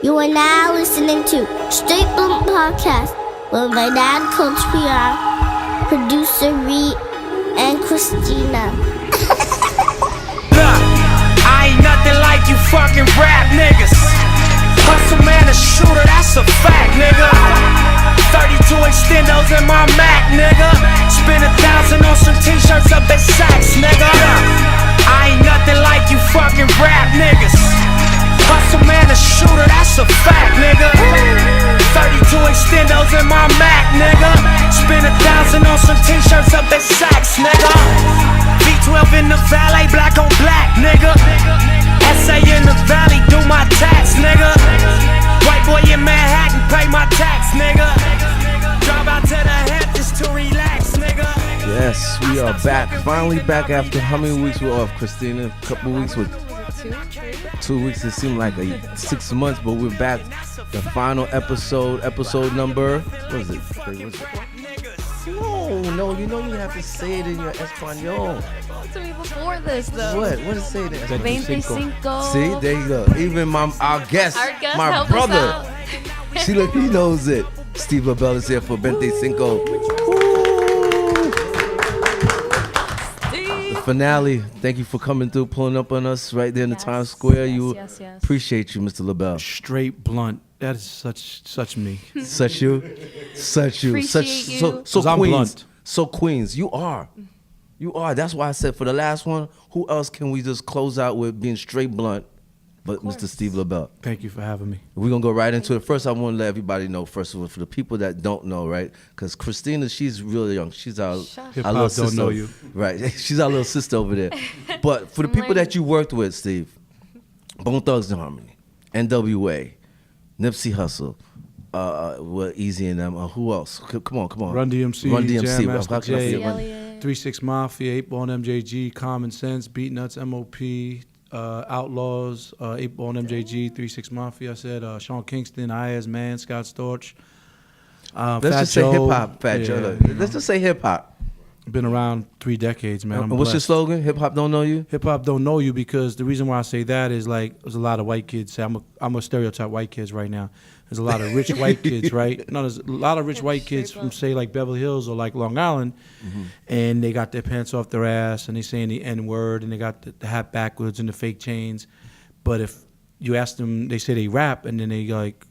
You are now listening to Straight Blunt Podcast with my dad, Coach PR, producer Reed, and Christina. Look, I ain't nothing like you fucking rap niggas. Hustle man, a shooter, that's a fact, nigga. 32 extendos in my Mac, nigga. Spend 1,000 on some t-shirts up at Saks, nigga. I ain't nothing like you fucking rap niggas. Hustle man, a shooter, that's a fact, nigga. 32 extendos in my Mac, nigga. Spend 1,000 on some t-shirts up at Saks, nigga. V12 in the valet, black on black, nigga. SA in the valley, do my tax, nigga. White boy in Manhattan, pay my tax, nigga. Drive out to the Hamptons to relax, nigga. Yes, we are back. Finally back after how many weeks we're off, Christina? A couple weeks with 2 weeks. It seemed like 6 months, but we're back. The final episode number. What is it? No, you know you have to say it in your Espanol. To me before this, though. What does it say there? 25. See, there you go. Even our guest, my help brother. us out. See, look, he knows it. Steve Lobel is here for 25. The finale. Thank you for coming through, pulling up on us right there in the Times Square. Yes. Appreciate you, Mr. Lobel. Straight blunt. That is such me. Such you. Appreciate you. So I'm Queens. blunt. So Queens, you are. That's why I said for the last one, who else can we just close out with being straight blunt but Mr. Steve Lobel? Thank you for having me. We're going to go right into it. First, I want to let everybody know, first of all, for the people that don't know, right? Because Christina, she's really young. She's our Hip-hop little don't sister. know you. Right. She's our little sister over there. But for the people that you worked with, Steve, Bone Thugs and Harmony, NWA, Nipsey Hussle, Easy and them. Who else? Come on. Run DMC, Jam Master How can I Jay, forget Run- Elliott. 3-6 Mafia, 8 Ball and MJG, Common Sense, Beat Nuts, MOP, Outlaws, 8 Ball and MJG, 3-6 Mafia. I said Sean Kingston, Ayaz Man, Scott Storch. Let's just say hip hop, Fat Joe. Let's just say hip hop. Been around 3 decades, man. I'm What's your blessed. slogan? Hip hop don't know you? Hip hop don't know you because the reason why I say that is like there's a lot of white kids. I'm a stereotype white kids right now. There's a lot of rich white kids, right? No, there's a lot of rich white kids from say like Beverly Hills or like Long Island, and they got their pants off their ass and they saying the N word and they got the hat backwards and the fake chains. But if you ask them, they say they rap and then they like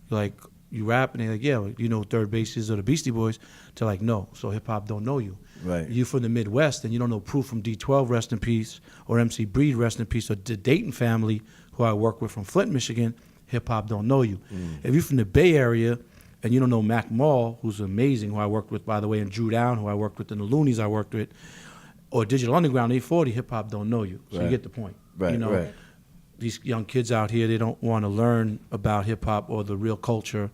you rap and they're like, yeah, you know, Third Bases or the Beastie Boys. They're like, no, so hip hop don't know you. Right. You from the Midwest and you don't know Proof from D12, rest in peace, or MC Breed, rest in peace, or the Dayton family, who I work with from Flint, Michigan, hip hop don't know you. If you're from the Bay Area and you don't know Mac Mall, who's amazing, who I worked with, by the way, and Drew Down, who I worked with, and the Loonies I worked with, or Digital Underground, 840, hip hop don't know you. So Right. you get the point. Right, You know, right. these young kids out here, they don't want to learn about hip hop or the real culture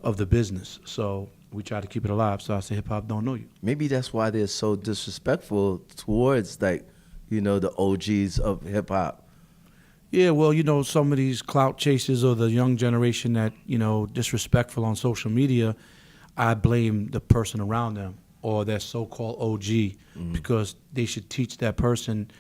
of the business. So we try to keep it alive. So I say hip hop don't know you. Maybe that's why they're so disrespectful towards the OGs of hip hop. Yeah, well, you know, some of these clout chasers or the young generation that, you know, disrespectful on social media, I blame the person around them or their so-called OG because they should teach that person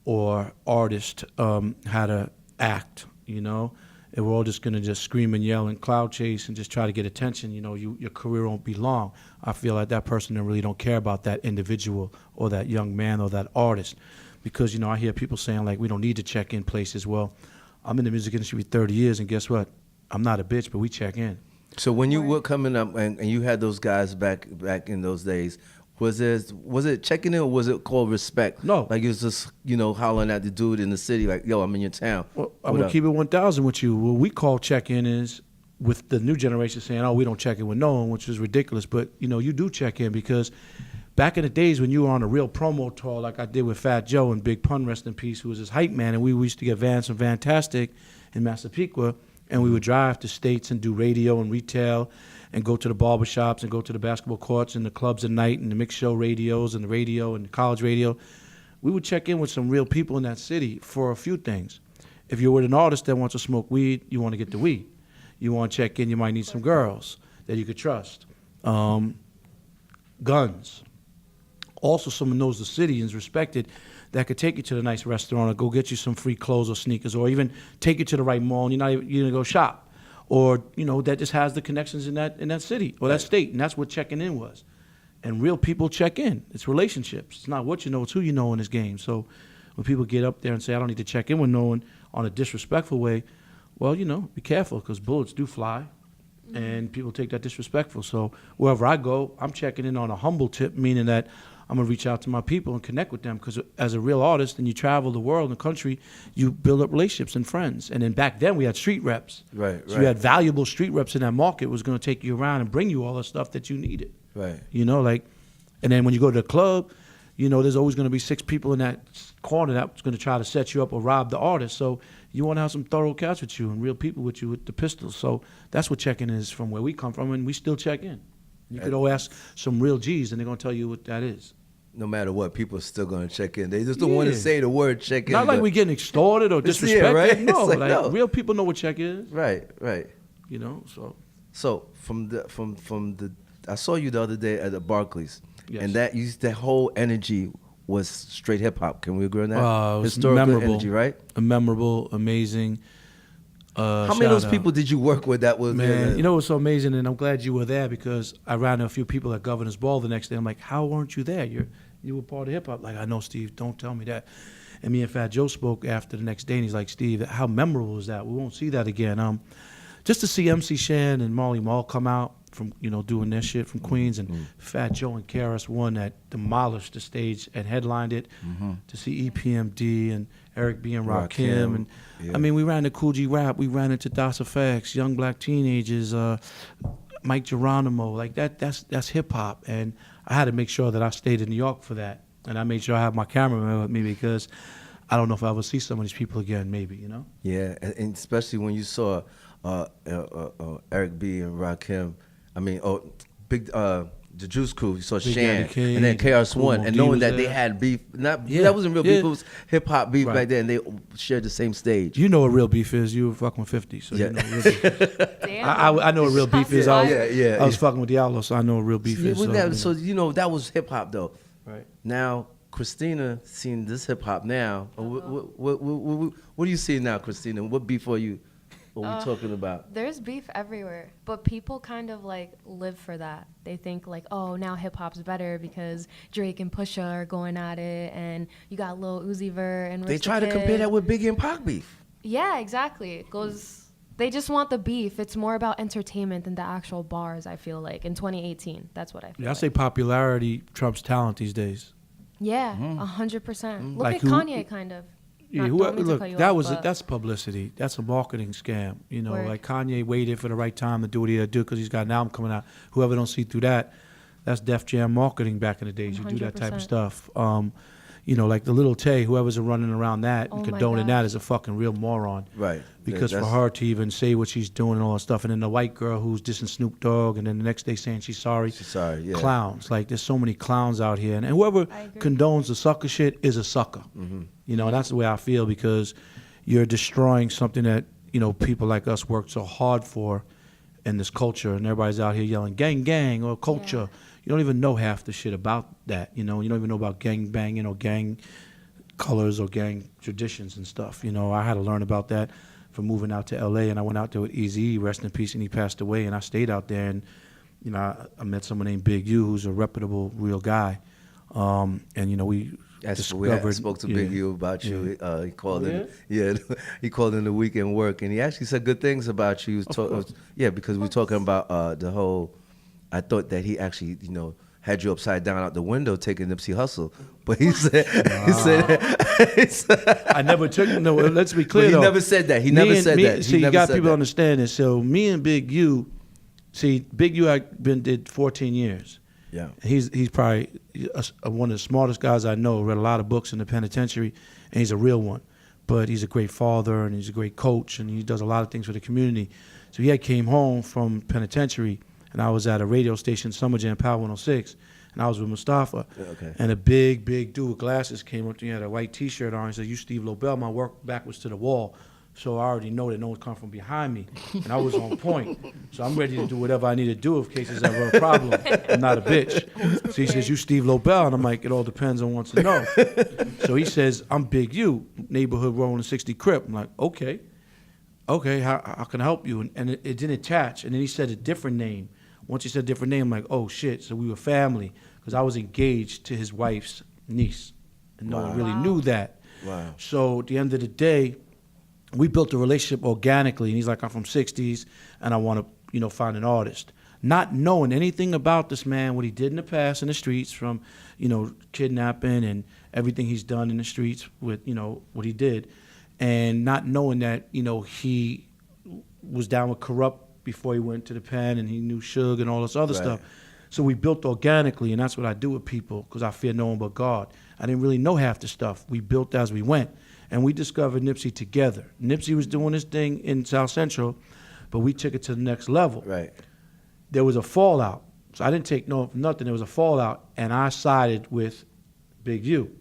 or artist how to act, you know. And we're all just going to just scream and yell and cloud chase and just try to get attention, you know, your career won't be long. I feel like that person really don't care about that individual or that young man or that artist. Because, you know, I hear people saying, like, we don't need to check in places. Well, I'm in the music industry for 30 years, and guess what? I'm not a bitch, but we check in. So when you were coming up and you had those guys back in those days, was it checking in or was it called respect? No. Like it was just, you know, hollering at the dude in the city like, yo, I'm in your town. Well, I'm going to keep it 1,000 with you. What we call check-in is with the new generation saying, oh, we don't check in with no one, which is ridiculous. But, you know, you do check in because back in the days when you were on a real promo tour like I did with Fat Joe and Big Pun, rest in peace, who was his hype man, and we used to get vans from Fantastic in Massapequa, and we would drive to states and do radio and retail and go to the barbershops and go to the basketball courts and the clubs at night and the mixed show radios and the radio and the college radio. We would check in with some real people in that city for a few things. If you're with an artist that wants to smoke weed, you want to get the weed. You want to check in, you might need some girls that you could trust. Guns. Also someone knows the city and is respected that could take you to the nice restaurant or go get you some free clothes or sneakers or even take you to the right mall and you're going to go shop. or that just has the connections in that city or that state, and that's what checking in was. And real people check in. It's relationships. It's not what you know, it's who you know in this game. So when people get up there and say, I don't need to check in with no one on a disrespectful way, well, be careful, because bullets do fly, and people take that disrespectful. So wherever I go, I'm checking in on a humble tip, meaning that I'm going to reach out to my people and connect with them, because as a real artist, and you travel the world and the country, you build up relationships and friends. And then back then, we had street reps. Right. So you had valuable street reps in that market was going to take you around and bring you all the stuff that you needed. Right. And then when you go to the club, there's always going to be 6 people in that corner that's going to try to set you up or rob the artist. So you want to have some thorough cats with you and real people with you with the pistols. So that's what checking is from where we come from, and we still check in. You could go ask some real G's, and they're going to tell you what that is. No matter what, people are still going to check in. They just don't want to say the word check in. Not like we getting extorted or disrespected. Right? No, no, real people know what check is. Right. So from the I saw you the other day at the Barclays, yes. and that whole energy was straight hip hop. Can we agree on that? It was Historical memorable, energy, right? Memorable, amazing. How many of those people did you work with that was Man, it was so amazing, and I'm glad you were there, because I ran into a few people at Governor's Ball the next day. I'm like, how weren't you there? You were part of hip hop. Like, I know, Steve, don't tell me that. And me and Fat Joe spoke after the next day, and he's like, Steve, how memorable is that? We won't see that again. Just to see MC Shan and Marley Marl come out from, doing their shit from Queens, and Fat Joe and KRS One that demolished the stage and headlined it, to see EPMD and Eric B and Rakim. And yeah. I mean, we ran to Cool G Rap, we ran into Das Effects, Young Black Teenagers, Mike Geronimo, like that's hip hop. And I had to make sure that I stayed in New York for that, and I made sure I have my cameraman with me, because I don't know if I ever see some of these people again, maybe, Yeah, and especially when you saw Eric B and Rakim. I mean, the Juice Crew. You saw Big Shan, Daddy Kane, and then KRS One, Cool and Mo D knowing was that they there. had beef. That wasn't real beef. It was hip hop beef Right. back then. They shared the same stage. You know what real beef is. You were fucking with 50, so Yeah. you know what real beef is. Damn. I know what real beef is. Yeah. I was fucking with the Outlaw, so I know what real beef is. So that was hip hop though. Right. Now Christina seeing this hip hop now. What do you see now, Christina? What beef are we talking about? There's beef everywhere, but people kind of live for that. They think oh, now hip hop's better because Drake and Pusha are going at it, and you got Lil Uzi Vert and They Rich try the to Kid. compare that with Biggie and Pac beef. Yeah, exactly. It goes. They just want the beef. It's more about entertainment than the actual bars. I feel like in 2018, that's what I feel. Yeah, I say popularity trumps talent these days. Yeah, 100%. Look Like at who- Kanye, kind of. Yeah, Don't mean to cut you off, but- that's publicity. That's a marketing scam. Word. Like Kanye waited for the right time to do what he had to do because he's got an album coming out. Whoever don't see through that, that's Def Jam marketing back in the days. You do that type of 100%. stuff. Like the Little Tay, whoever's running around that and Oh my condoning God. that is a fucking real moron. Right. Because Yeah, for her to even say what she's doing and all that stuff, and then the white girl who's dissing Snoop Dogg, and then the next day saying she's sorry. She's sorry, yeah. Clowns. Like, there's so many clowns out here. And whoever I agree. condones the sucker shit is a sucker. And that's the way I feel, because you're destroying something that, people like us worked so hard for in this culture, and everybody's out here yelling gang, gang, or culture. Yeah. You don't even know half the shit about that. You don't even know about gang banging or gang colors or gang traditions and stuff. I had to learn about that from moving out to LA, and I went out there with Eazy, rest in peace, and he passed away, and I stayed out there, and I met someone named Big U, who's a reputable, real guy, and we discovered. Spoke to Big U about you. He called in. yeah? Yeah, he called in the weekend work, and he actually said good things about you. Because we were talking about the whole. I thought that he actually, had you upside down out the window taking Nipsey Hussle, but he said, I never took. No, let's be clear. But he though. never said that. He never said that. He See, you never got said people that. understand this. So me and Big U, Big U, did 14 years. Yeah. He's probably one of the smartest guys I know. Read a lot of books in the penitentiary, and he's a real one. But he's a great father, and he's a great coach, and he does a lot of things for the community. So he had came home from penitentiary, and I was at a radio station, Summer Jam Power 106, and I was with Mustafa. Okay. And a big dude with glasses came up to me, had a white T-shirt on. He said, "You Steve Lobel?" My work back was to the wall. So I already know that no one's coming from behind me. And I was on point. So I'm ready to do whatever I need to do if case there's ever a problem. I'm not a bitch. So he says, "You Steve Lobel?" And I'm like, "It all depends on wants to know." So he says, "I'm Big U, neighborhood rolling 60 Crip." I'm like, "Okay. okay, how can I help you? And it didn't attach. And then he said a different name. Once he said a different name, I'm like, oh, shit. So we were family because I was engaged to his wife's niece. And no one really knew that. Wow. So at the end of the day, we built a relationship organically. And he's like, I'm from 60s, and I want to, find an artist. Not knowing anything about this man, what he did in the past in the streets from, kidnapping and everything he's done in the streets with, what he did. And not knowing that, he was down with corrupt before he went to the pen, and he knew Suge and all this other stuff. So we built organically, and that's what I do with people because I fear no one but God. I didn't really know half the stuff. We built as we went, and we discovered Nipsey together. Nipsey was doing his thing in South Central, but we took it to the next level. Right. There was a fallout. So I didn't take nothing. There was a fallout, and I sided with Big U.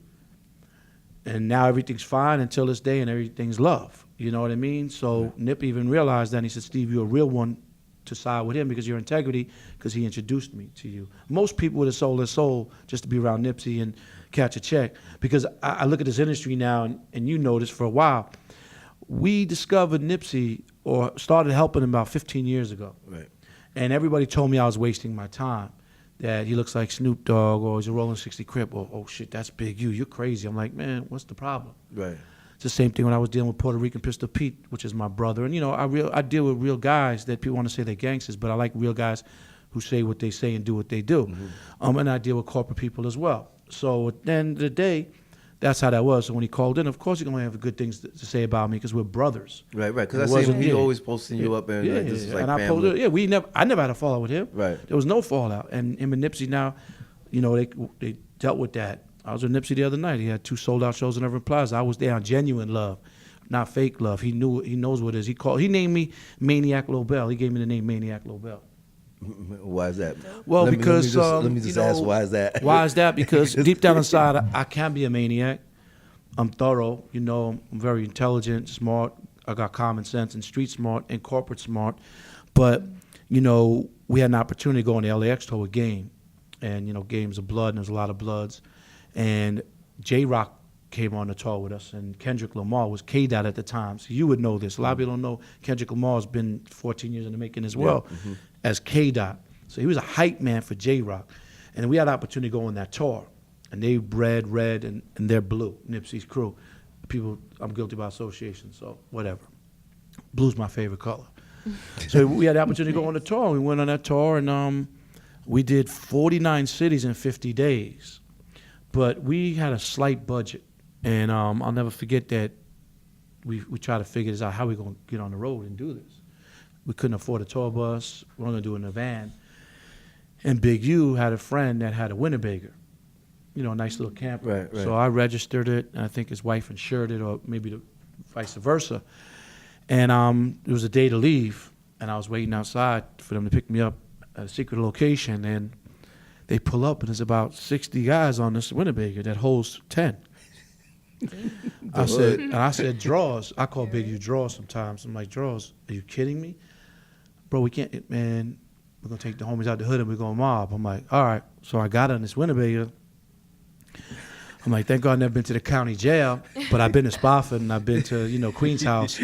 And now everything's fine until this day, and everything's love. You know what I mean? So Nip even realized that, and he said, Steve, you're a real one to side with him because your integrity, because he introduced me to you. Most people would have sold their soul just to be around Nipsey and catch a check. Because I look at this industry now, and you know this for a while. We discovered Nipsey, or started helping him about 15 years ago. Right. And everybody told me I was wasting my time, that he looks like Snoop Dogg, or he's a Rolling 60 Crip, or, oh shit, that's Big U, you're crazy. I'm like, man, what's the problem? Right. It's the same thing when I was dealing with Puerto Rican Pistol Pete, which is my brother. And, I deal with real guys that people want to say they're gangsters, but I like real guys who say what they say and do what they do. Mm-hmm. And I deal with corporate people as well. So at the end of the day, that's how that was. So when he called in, of course, you're going to have good things to say about me because we're brothers. Right. Because I see him, he always posting you up and this is like and family. I never had a fallout with him. Right. There was no fallout. And him and Nipsey now, they dealt with that. I was with Nipsey the other night. He had 2 sold-out shows in Everett Plaza. I was there on genuine love, not fake love. He knows what it is. He named me Maniac Lobel. He gave me the name Maniac Lobel. Why is that? Well, let because let me just ask, why is that? Why is that? Because deep down inside, I can be a maniac. I'm thorough. I'm very intelligent, smart. I got common sense and street smart and corporate smart. But we had an opportunity to go on the LAX tour with Game, and Game's of blood, and there's a lot of bloods. And J-Rock came on the tour with us, and Kendrick Lamar was K-Dot at the time. So you would know this. A lot of people don't know Kendrick Lamar's been 14 years in the making as well as K-Dot. So he was a hype man for J-Rock. And we had an opportunity to go on that tour. And they red, and they're blue, Nipsey's crew. People, I'm guilty by association, so whatever. Blue's my favorite color. So we had the opportunity to go on the tour. We went on that tour, and we did 49 cities in 50 days. But we had a slight budget, and I'll never forget that we tried to figure this out, how we going to get on the road and do this. We couldn't afford a tour bus. We were going to do it in a van. And Big U had a friend that had a Winnebago, a nice little camper. Right. So I registered it, and I think his wife insured it, or maybe vice versa. And it was a day to leave, and I was waiting outside for them to pick me up at a secret location, and they pull up, and there's about 60 guys on this Winnebago that holds 10. I said, draws. I call Big U draws sometimes. I'm like, draws, are you kidding me? Bro, we can't, man, we're going to take the homies out the hood and we're going to mob. I'm like, all right. So I got on this Winnebago. I'm like, thank God I've never been to the county jail, but I've been to Spofford and I've been to, Queen's House.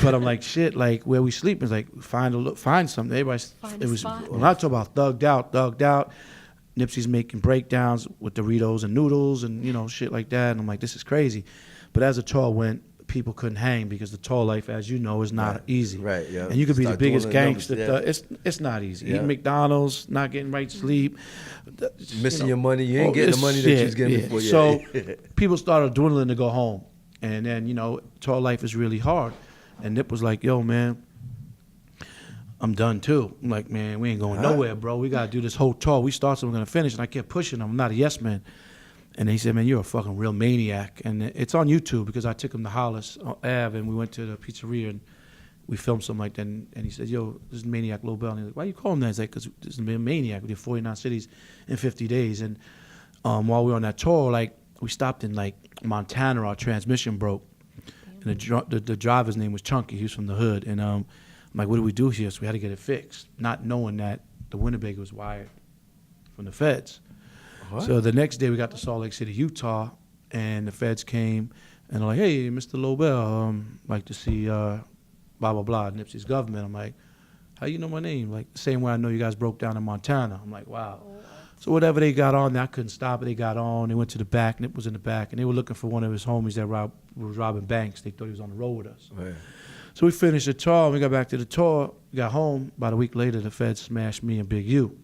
But I'm like, shit, like where we sleep is like, find something. When I talk about thugged out, Nipsey's making breakdowns with Doritos and noodles and, shit like that. And I'm like, this is crazy. But as the tour went, people couldn't hang because the tour life, as you know, is not easy. Right, yeah. And you could be the biggest gangster. It's not easy. Eating McDonald's, not getting right sleep. Missing your money. You ain't getting the money that you was getting before. So people started dwindling to go home. And then, tour life is really hard. And Nip was like, yo, man, I'm done too. I'm like, man, we ain't going nowhere, bro. We got to do this whole tour. We start, so we're going to finish. And I kept pushing him. I'm not a yes man. And he said, man, you're a fucking real maniac. And it's on YouTube because I took him to Hollis Ave and we went to the pizzeria and we filmed something like that. And he said, yo, this is Maniac Lobel. And he's like, why you call him that? He's like, because this is a maniac. We did 49 cities in 50 days. And while we were on that tour, like, we stopped in, like, Montana. Our transmission broke. And the driver's name was Chunky. He was from the hood. And I'm like, what do we do here? So we had to get it fixed, not knowing that the Winnebago was wired from the feds. What? So the next day we got to Salt Lake City, Utah, and the feds came and they're like, hey, Mr. Lobel, like to see about blah, blah, blah, Nipsey's government. I'm like, how you know my name? Like, the same way I know you guys broke down in Montana. I'm like, wow. So whatever they got on, I couldn't stop it. They got on. They went to the back. Nip was in the back. And they were looking for one of his homies that was robbing banks. They thought he was on the road with us. Right. So we finished the tour. We got back to the tour. We got home. About a week later, the feds smashed me and Big U.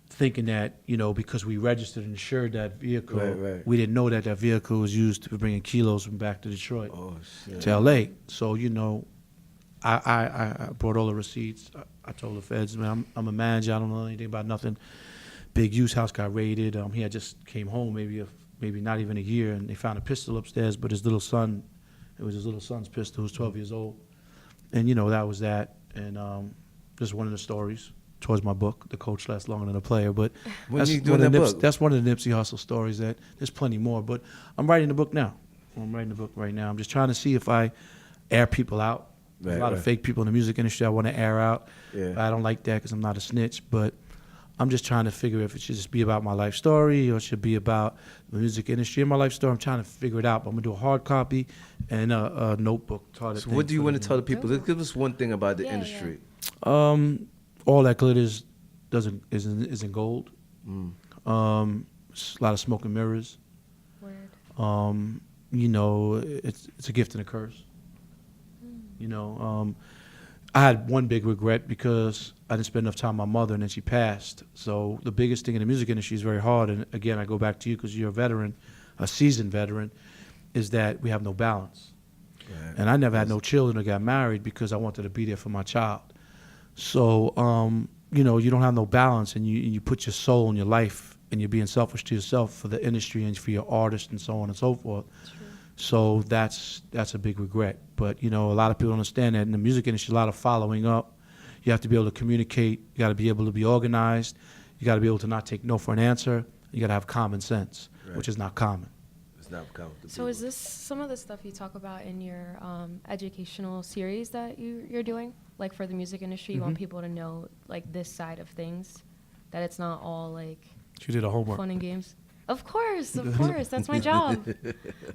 Thinking that, you know, because we registered and insured that vehicle, Right. we didn't know that that vehicle was used for bringing kilos from back to Detroit Oh, shit. to L.A. So, you know, I brought all the receipts. I told the feds, man, I'm a manager. I don't know anything about nothing. Big U's house got raided. He had just came home maybe not even a year, and they found a pistol upstairs, but his little son, it was his little son's pistol, who was 12 years old. And, you know, that was that. And just one of the stories towards my book, The Coach Lasts Longer Than a Player. But When you doing that book? That's one of the Nipsey Hussle stories. That there's plenty more. But I'm writing the book now. I'm writing the book right now. I'm just trying to see if I air people out. There's a lot of fake people in the music industry I want to air out. Yeah. I don't like that because I'm not a snitch. But I'm just trying to figure if it should just be about my life story or it should be about the music industry and my life story. I'm trying to figure it out. But I'm going to do a hard copy and a notebook. So what do you want to tell the people? Give us one thing about the industry. All that glitters isn't gold. It's a lot of smoke and mirrors. Word. You know, it's a gift and a curse. You know, I had one big regret because I didn't spend enough time with my mother, and then she passed. So the biggest thing in the music industry is very hard. And again, I go back to you because you're a veteran, a seasoned veteran, is that we have no balance. Right. And I never had no children or got married because I wanted to be there for my child. So, you know, you don't have no balance, and you put your soul and your life, and you're being selfish to yourself for the industry and for your artist and so on and so forth. So that's a big regret. But, you know, a lot of people don't understand that in the music industry, a lot of following up. You have to be able to communicate. You got to be able to be organized. You got to be able to not take no for an answer. You got to have common sense, which is not common. It's not common. So is this some of the stuff you talk about in your educational series that you're doing? Like for the music industry, you want people to know like this side of things, that it's not all like She did a homework. fun and games. Of course, that's my job.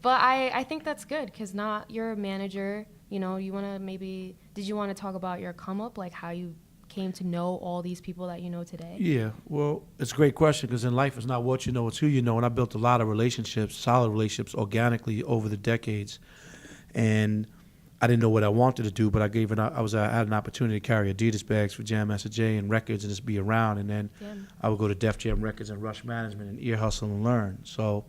But I think that's good because you're a manager. You know, you want to did you want to talk about your come up, like how you came to know all these people that you know today? Yeah, well, it's a great question because in life it's not what you know, it's who you know. And I built a lot of relationships, solid relationships, organically over the decades. And I didn't know what I wanted to do, but I had an opportunity to carry Adidas bags for Jam Master Jay and records and just be around. And then I would go to Def Jam Records and Rush Management and Ear Hustle and Learn. So,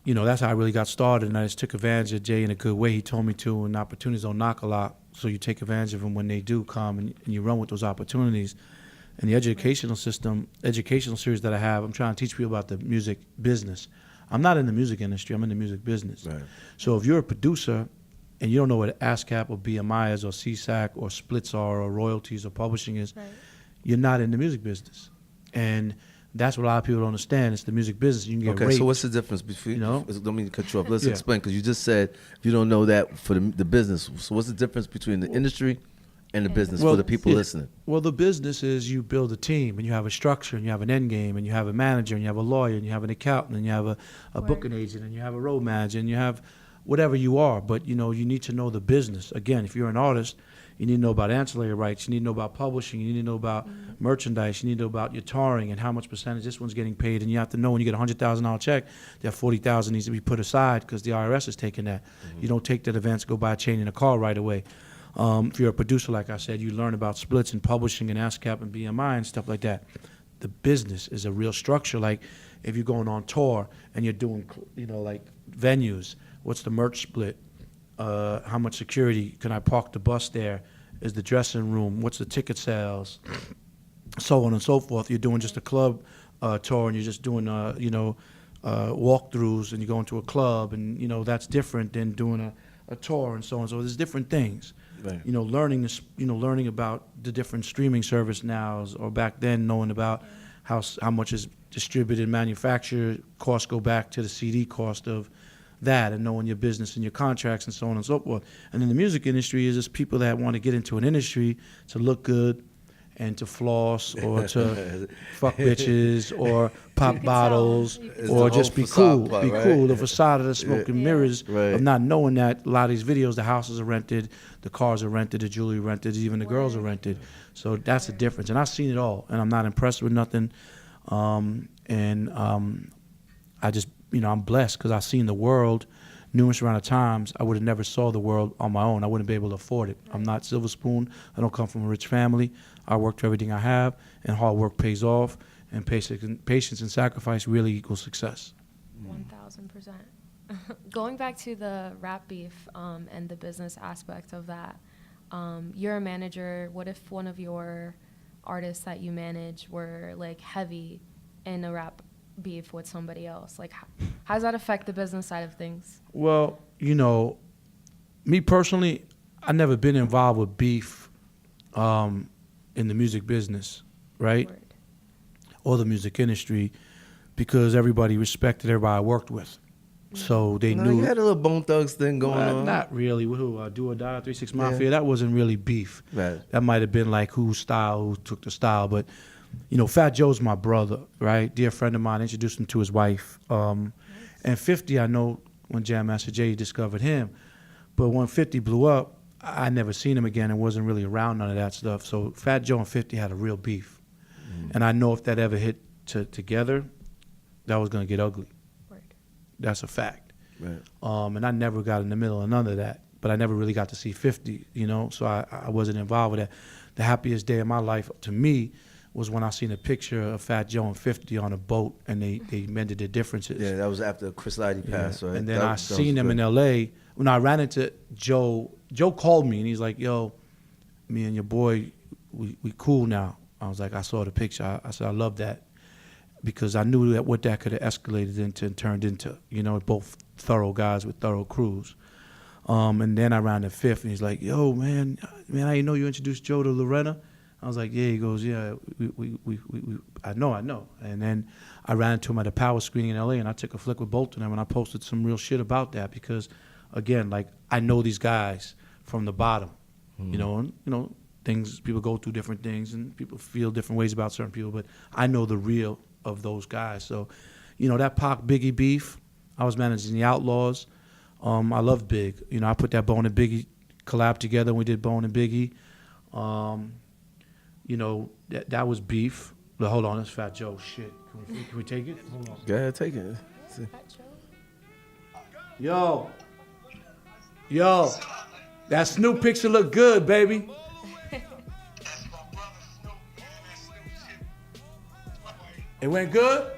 you know, that's how I really got started. And I just took advantage of Jay in a good way. He told me to, and opportunities don't knock a lot. So you take advantage of them when they do come, and you run with those opportunities. And the educational series that I have, I'm trying to teach people about the music business. I'm not in the music industry. I'm in the music business. Right. So if you're a producer and you don't know what ASCAP or BMI is or CSAC or splits are or royalties or publishing is, you're not in the music business. And that's what a lot of people don't understand. It's the music business. You can get raped. So what's the difference between, you know? Don't mean to cut you off. Let's explain, because you just said if you don't know that for the business. So what's the difference between the industry and the business for the people listening? Well, the business is you build a team, and you have a structure, and you have an end game, and you have a manager, and you have a lawyer, and you have an accountant, and you have a booking agent, and you have a road manager, and you have whatever you are. But, you know, you need to know the business. Again, if you're an artist, you need to know about ancillary rights. You need to know about publishing. You need to know about merchandise. You need to know about your touring and how much percentage this one's getting paid. And you have to know when you get a $100,000 check, that $40,000 needs to be put aside because the IRS is taking that. You don't take that advance, go buy a chain and a car right away. If you're a producer, like I said, you learn about splits and publishing and ASCAP and BMI and stuff like that. The business is a real structure. Like if you're going on tour and you're doing, you know, like venues, what's the merch split? How much security? Can I park the bus there? Is the dressing room? What's the ticket sales? So on and so forth. You're doing just a club tour and you're just doing, walkthroughs and you go into a club and, you know, that's different than doing a tour and so on. So there's different things. Right. You know, learning about the different streaming service nows, or back then knowing about how much is distributed, manufactured, costs go back to the CD cost of that, and knowing your business and your contracts and so on and so forth. And then the music industry is just people that want to get into an industry to look good and to floss or to fuck bitches or pop bottles or just be cool. Part, be right? cool. The facade of the smoke and mirrors Right. of not knowing that a lot of these videos, the houses are rented, the cars are rented, the jewelry rented, even the girls are rented. So that's the difference. And I've seen it all, and I'm not impressed with nothing. I just, I'm blessed because I've seen the world numerous amount of times. I would have never saw the world on my own. I wouldn't be able to afford it. I'm not silver spoon. I don't come from a rich family. I work for everything I have, and hard work pays off, and patience and sacrifice really equals success. 1000%. Going back to the rap beef and the business aspect of that, you're a manager. What if one of your artists that you manage were like heavy in a rap beef with somebody else? Like, how does that affect the business side of things? Well, me personally, I've never been involved with beef in the music business, right? Word. Or the music industry, because everybody respected everybody I worked with. So they knew. You had a little Bone Thugs thing going on. Not really. Who? Do or Die, 3 6 Mafia. That wasn't really beef. Right. That might have been like who took the style. But, Fat Joe's my brother, right? Dear friend of mine. Introduced him to his wife. And 50, I know when Jam Master Jay discovered him. But when 50 blew up, I never seen him again and wasn't really around none of that stuff. So Fat Joe and 50 had a real beef. And I know if that ever hit together, that was going to get ugly. That's a fact. Right. And I never got in the middle of none of that. But I never really got to see 50, so I wasn't involved with that. The happiest day of my life, to me, was when I seen a picture of Fat Joe and 50 on a boat, and they mended their differences. Yeah, that was after Chris Lighty passed, right? And then I that seen them good. in L.A. When I ran into Joe, Joe called me, and he's like, yo, me and your boy, we cool now. I was like, I saw the picture. I said, I love that. Because I knew that what that could have escalated into and turned into, both thorough guys with thorough crews. And then I ran to Fifth, and he's like, yo, man, I didn't know you introduced Joe to Lorena. I was like, yeah. He goes, yeah, I know. And then I ran into him at a power screening in L.A., and I took a flick with both of them, and I posted some real shit about that because, again, like, I know these guys from the bottom, things, people go through different things, and people feel different ways about certain people, but I know the real of those guys. So, that Pac Biggie beef, I was managing the Outlaws. I love Big. I put that Bone and Biggie collab together, and we did Bone and Biggie. That was beef. But hold on, that's Fat Joe. Shit. Can we take it? Hold on. Go ahead, take it. Yo, that Snoop picture look good, baby. It went good?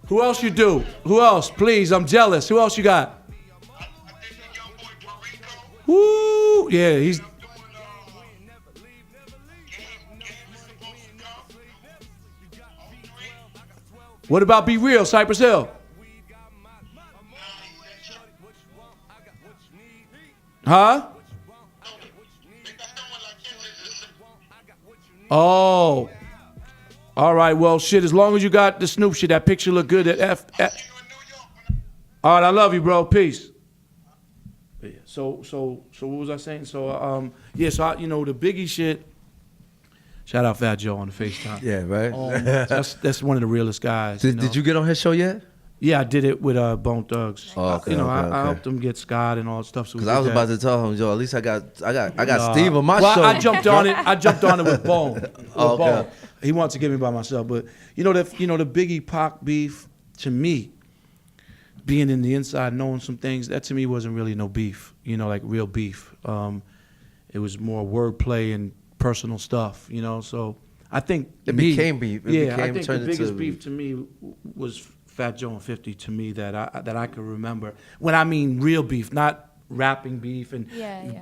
Who else you do? Who else? Please, I'm jealous. Who else you got? Woo! Yeah, he's... What about Be Real, Cypress Hill? Huh? Oh. All right, well, shit, as long as you got the Snoop shit, that picture look good. All right, I love you, bro. Peace. Yeah, so what was I saying? So, the Biggie shit, shout out Fat Joe on the FaceTime. Yeah, right? That's one of the realest guys. Did you get on his show yet? Yeah, I did it with Bone Thugs. Oh, okay, I helped him get Scott and all that stuff. Because I was about to tell him, yo, at least I got Steve on my show. I jumped on it with Bone. Okay. He wants to get me by myself, but the Biggie Pac beef, to me, being in the inside, knowing some things, that to me wasn't really no beef. Like real beef. It was more wordplay and personal stuff. So I think it became beef. I think the biggest beef to me was Fat Joe and 50 to me that I could remember. When I mean real beef, not rapping beef and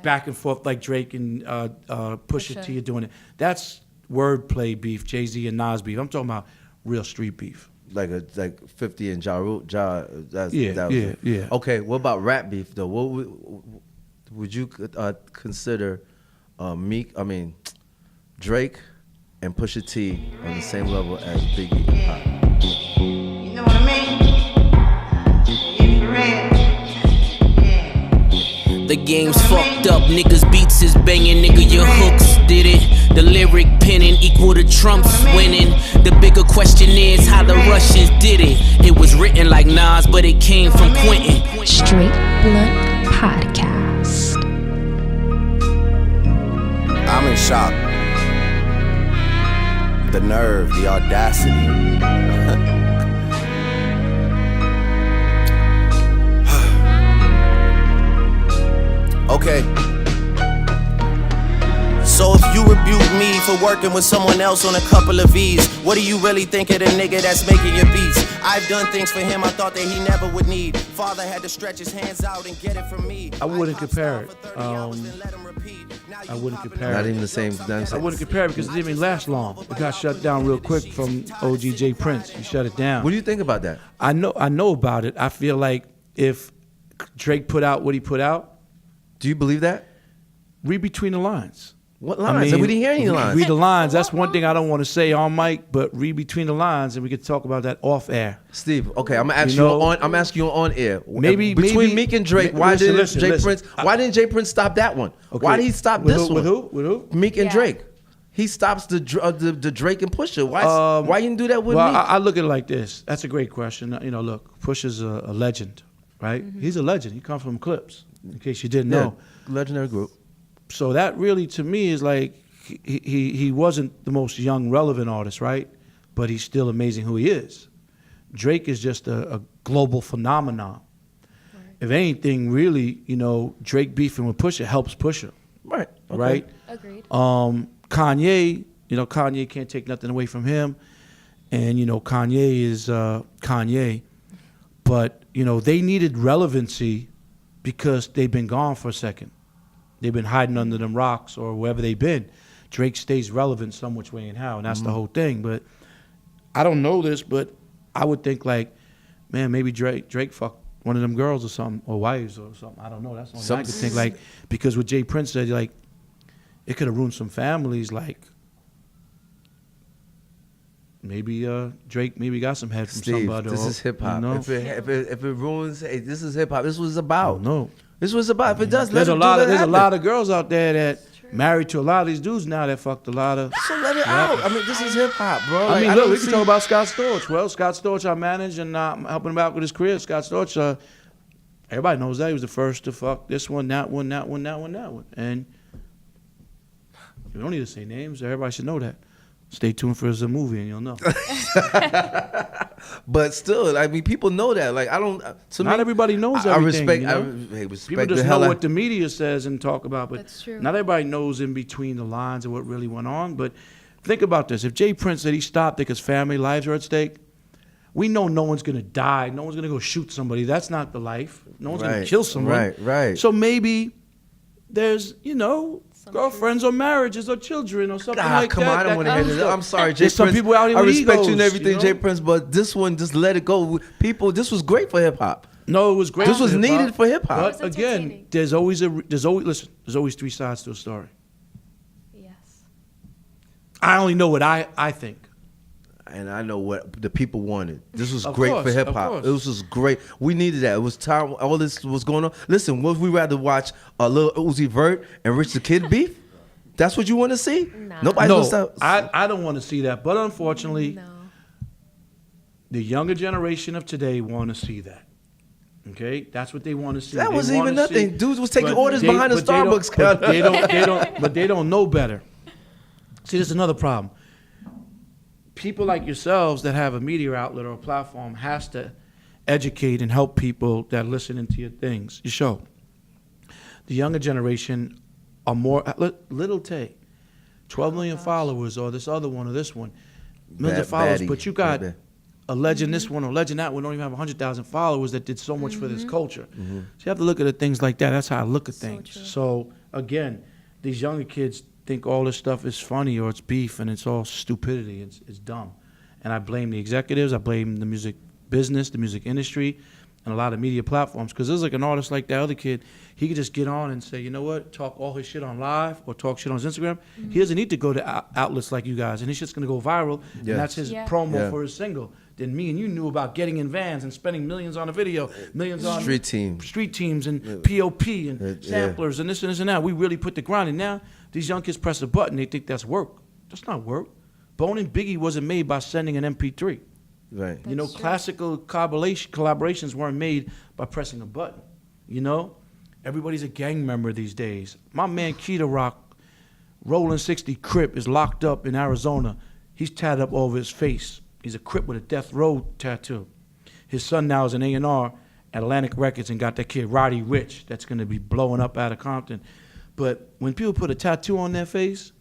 back and forth like Drake and Pusha T are doing it. That's wordplay beef, Jay-Z and Nas beef. I'm talking about real street beef. Like 50 and Ja Rule. Yeah. Okay, what about rap beef though? What would you consider Drake and Pusha T on the same level as Biggie and Pac? You know what I mean? Yeah. The game's fucked up, niggas beats is banging, nigga, your hooks did it. The lyric penning equal to Trump's winning. The bigger question is how the Russians did it. It was written like Nas, but it came from Quentin. Straight Blunt Podcast. I'm in shock. The nerve, the audacity. Okay. So if you rebuke me for working with someone else on a couple of V's, what do you really think of the nigga that's making your beats? I've done things for him I thought that he never would need. Father had to stretch his hands out and get it from me. I wouldn't compare it. I wouldn't compare it. Not even the same. I wouldn't compare it because it didn't even last long. It got shut down real quick from OG Prince. He shut it down. What do you think about that? I know about it. I feel like if Drake put out what he put out, do you believe that? Read between the lines. What lines? We didn't hear any lines. Read the lines. That's one thing I don't want to say on mic, but read between the lines, and we could talk about that off air. Steve, okay, I'm gonna ask you on. I'm asking you on air. Maybe between Meek and Drake, why didn't Jay Prince stop that one? Okay. Why did he stop this one? With who? Meek and Drake. He stops the Drake and Pusha. Why you didn't do that with Meek? I look at it like this. That's a great question. You know, look, Pusha's a legend, right? Mm-hmm. He's a legend. He comes from Clips. In case you didn't know, legendary group. So that really, to me, is like he wasn't the most young, relevant artist, right? But he's still amazing who he is. Drake is just a global phenomenon. Right. If anything, really, you know, Drake beefing with Pusha helps Pusha. Right. Okay. Right? Agreed. Kanye, you know, Kanye can't take nothing away from him. And, you know, Kanye is Kanye. But, you know, they needed relevancy because they've been gone for a second. They've been hiding under them rocks or wherever they've been. Drake stays relevant some which way and how, and that's the whole thing. But I don't know this, but I would think like, man, maybe Drake fucked one of them girls or something, or wives or something. I don't know. That's the only thing I could think. Like, because what Jay Prince said, like, it could have ruined some families. Like, maybe Drake maybe got some head from somebody. This is hip hop. You know? If it ruins, hey, this is hip hop. This was about. No. This was about. If it does, there's a lot of girls out there that married to a lot of these dudes now that fucked a lot of. So let it out. I mean, this is hip hop, bro. I mean, look, we can talk about Scott Storch. Well, Scott Storch, I manage and I'm helping him out with his career. Scott Storch, everybody knows that he was the first to fuck this one, that one, that one, that one, that one, and you don't need to say names. Everybody should know that. Stay tuned for the movie and you'll know. But still, I mean, people know that. Like, I don't. Not everybody knows everything. I respect. People just know what the media says and talk about, but that's true. Not everybody knows in between the lines of what really went on. But think about this: if Jay Prince said he stopped because family lives are at stake, we know no one's gonna die. No one's gonna go shoot somebody. That's not the life. No one's gonna kill someone. Right. So maybe there's, you know, girlfriends or marriages or children or something like come that. On, I don't want to hear this. I'm sorry, Jay Prince. Some people out here I with respect egos, you and everything, you know? Jay Prince, but this one, just let it go. People, this was great for hip hop. No, it was great. This was needed for hip hop. But again, there's always three sides to a story. Yes. I only know what I think. And I know what the people wanted. This was great for hip hop. This was great. We needed that. It was time. All this was going on. Listen, would we rather watch a Lil Uzi Vert and Rich the Kid beef? That's what you want to see? Nobody's gonna stop. I don't want to see that. But unfortunately, the younger generation of today want to see that. Okay, that's what they want to see. That wasn't even nothing. Dudes was taking orders behind the Starbucks counter. But they don't know better. See, there's another problem. People like yourselves that have a media outlet or a platform has to educate and help people that are listening to your things, your show. The younger generation are more, Little Tay, 12 million followers, or this other one or this one, millions of followers, but you got a legend this one or legend that one don't even have 100,000 followers that did so much for this culture. So you have to look at things like that. That's how I look at things. So again, these younger kids think all this stuff is funny or it's beef and it's all stupidity. It's dumb. And I blame the executives. I blame the music business, the music industry, and a lot of media platforms. Because there's like an artist like that other kid, he could just get on and say, you know what, talk all his shit on live or talk shit on his Instagram. He doesn't need to go to outlets like you guys. And his shit's going to go viral. And that's his promo for his single. than me and you knew about getting in vans and spending millions on a video, millions on street teams and POP and samplers and this and that. We really put the grind. And now these young kids press a button, they think that's work. That's not work. Bone and Biggie wasn't made by sending an MP3. Right. You know, classical collaborations weren't made by pressing a button. You know, everybody's a gang member these days. My man Keita Rock, Rolling 60 Crip, is locked up in Arizona. He's tatted up over his face. He's a Crip with a Death Row tattoo. His son now is an A&R at Atlantic Records and got that kid Roddy Ricch that's going to be blowing up out of Compton. But when people put a tattoo on their face,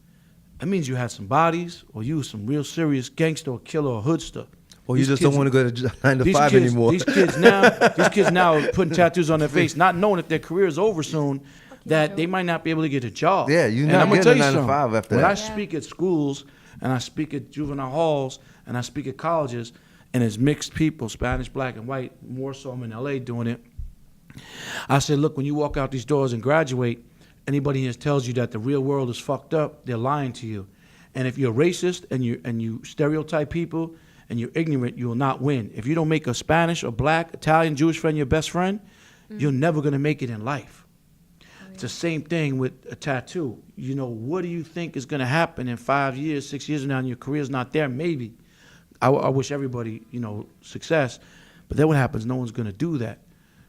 that means you had some bodies, or you was some real serious gangster or killer or hoodster. Or you just don't want to go to 9 to 5 anymore. These kids now are putting tattoos on their face, not knowing if their career is over soon, that they might not be able to get a job. Yeah, you're not getting a 9 to 5 after that. When I speak at schools, and I speak at juvenile halls, and I speak at colleges, and it's mixed people, Spanish, black, and white, more so I'm in LA doing it. I said, look, when you walk out these doors and graduate, anybody here tells you that the real world is fucked up, they're lying to you. And if you're racist and you stereotype people and you're ignorant, you will not win. If you don't make a Spanish or black, Italian, Jewish friend your best friend, you're never gonna make it in life. It's the same thing with a tattoo. You know, what do you think is going to happen in 5 years, 6 years from now, and your career's not there? Maybe. I wish everybody, you know, success. But then what happens? No one's going to do that.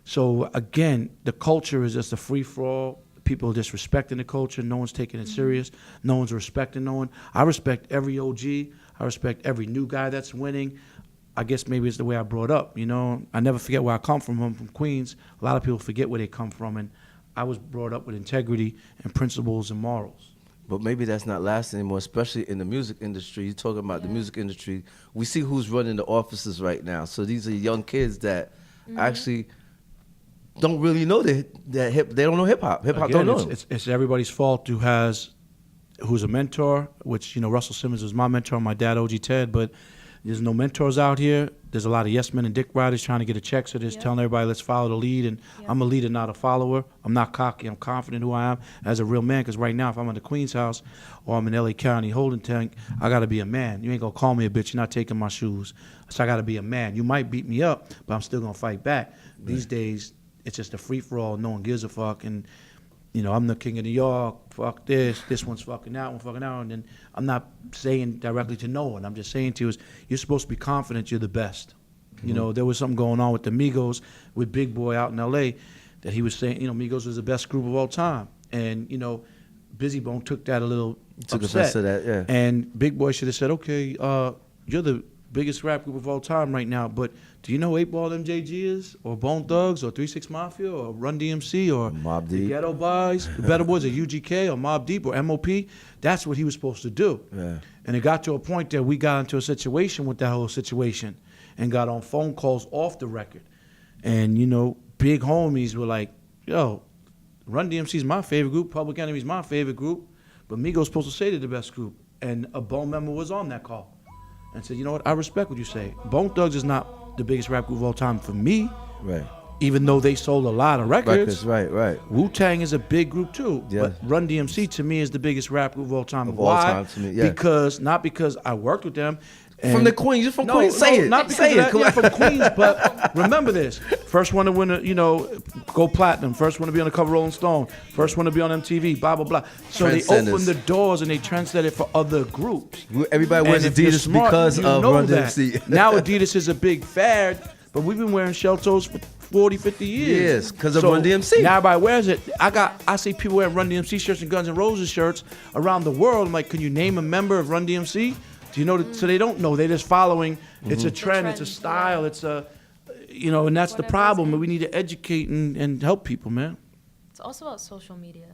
So, again, the culture is just a free-for-all. People are disrespecting the culture. No one's taking it serious. No one's respecting no one. I respect every OG. I respect every new guy that's winning. I guess maybe it's the way I brought up, you know. I never forget where I come from. I'm from Queens. A lot of people forget where they come from, and I was brought up with integrity and principles and morals. But maybe that's not lasting anymore, especially in the music industry. You're talking about the music industry. We see who's running the offices right now. So these are young kids that actually don't really know they don't know hip hop. Hip hop don't know. It's everybody's fault who's a mentor, which, you know, Russell Simmons was my mentor, my dad, OG Ted, but there's no mentors out here. There's a lot of yes men and dick riders trying to get a check, so they're just telling everybody, let's follow the lead. And I'm a leader, not a follower. I'm not cocky. I'm confident who I am as a real man, because right now, if I'm in the Queens house or I'm in L.A. County holding tank, I got to be a man. You ain't going to call me a bitch. You're not taking my shoes. So I got to be a man. You might beat me up, but I'm still going to fight back. Right. These days, it's just a free-for-all. No one gives a fuck. And, you know, I'm the king of New York. Fuck this. This one's fucking that one, fucking that one. And I'm not saying directly to no one. I'm just saying to you is you're supposed to be confident you're the best. You know, there was something going on with the Migos, with Big Boy out in L.A., that he was saying, you know, Migos was the best group of all time. And, you know, Bizzy Bone took that a little upset. To that, yeah. And Big Boy should have said, okay, you're the biggest rap group of all time right now, but do you know 8 Ball MJG is? Or Bone Thugs? Or 3 6 Mafia? Or Run DMC? Or Mobb Deep? The Ghetto Boys? The Better Boys? Or UGK? Or Mobb Deep? Or MOP? That's what he was supposed to do. Yeah. And it got to a point that we got into a situation with that whole situation and got on phone calls off the record. And, you know, big homies were like, yo, Run DMC's my favorite group, Public Enemy's my favorite group, but Migos supposed to say they're the best group. And a Bone member was on that call and said, you know what, I respect what you say. Bone Thugs is not the biggest rap group of all time for me. Right. Even though they sold a lot of records. Right. Wu-Tang is a big group too. Yeah. But Run DMC to me is the biggest rap group of all time. Of all time to me, yeah. Not because I worked with them. From the Queens, you're from Queens. Say it. Not because of that. Yeah, from Queens, but remember this: first one to win, go platinum. First one to be on the cover of Rolling Stone. First one to be on MTV. Blah blah blah. So they opened the doors and they trendset it for other groups. Everybody wears Adidas because of Run DMC. Now Adidas is a big fad, but we've been wearing shell toes for 40, 50 years. Yes, because of Run DMC. Now everybody wears it. I see people wearing Run DMC shirts and Guns N' Roses shirts around the world. I'm like, can you name a member of Run DMC? Do you know that? So they don't know. They're just following. It's a trend. It's a style. It's a, you know, and that's the problem. We need to educate and help people, man. It's also about social media.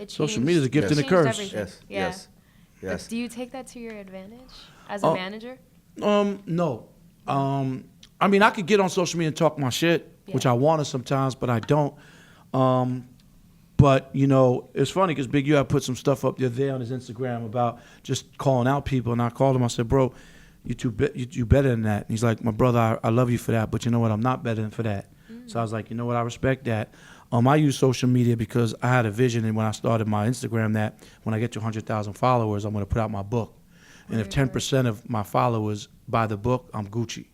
Social media is a gift and a curse. Yes. But do you take that to your advantage as a manager? No. I mean, I could get on social media and talk my shit, which I want to sometimes, but I don't. But, you know, it's funny because Big U, I put some stuff up the other day on his Instagram about just calling out people. And I called him. I said, bro, you better than that. And he's like, my brother, I love you for that. But you know what? I'm not better than for that. So I was like, you know what? I respect that. I use social media because I had a vision. And when I started my Instagram that when I get to 100,000 followers, I'm going to put out my book. And if 10% of my followers buy the book, I'm Gucci.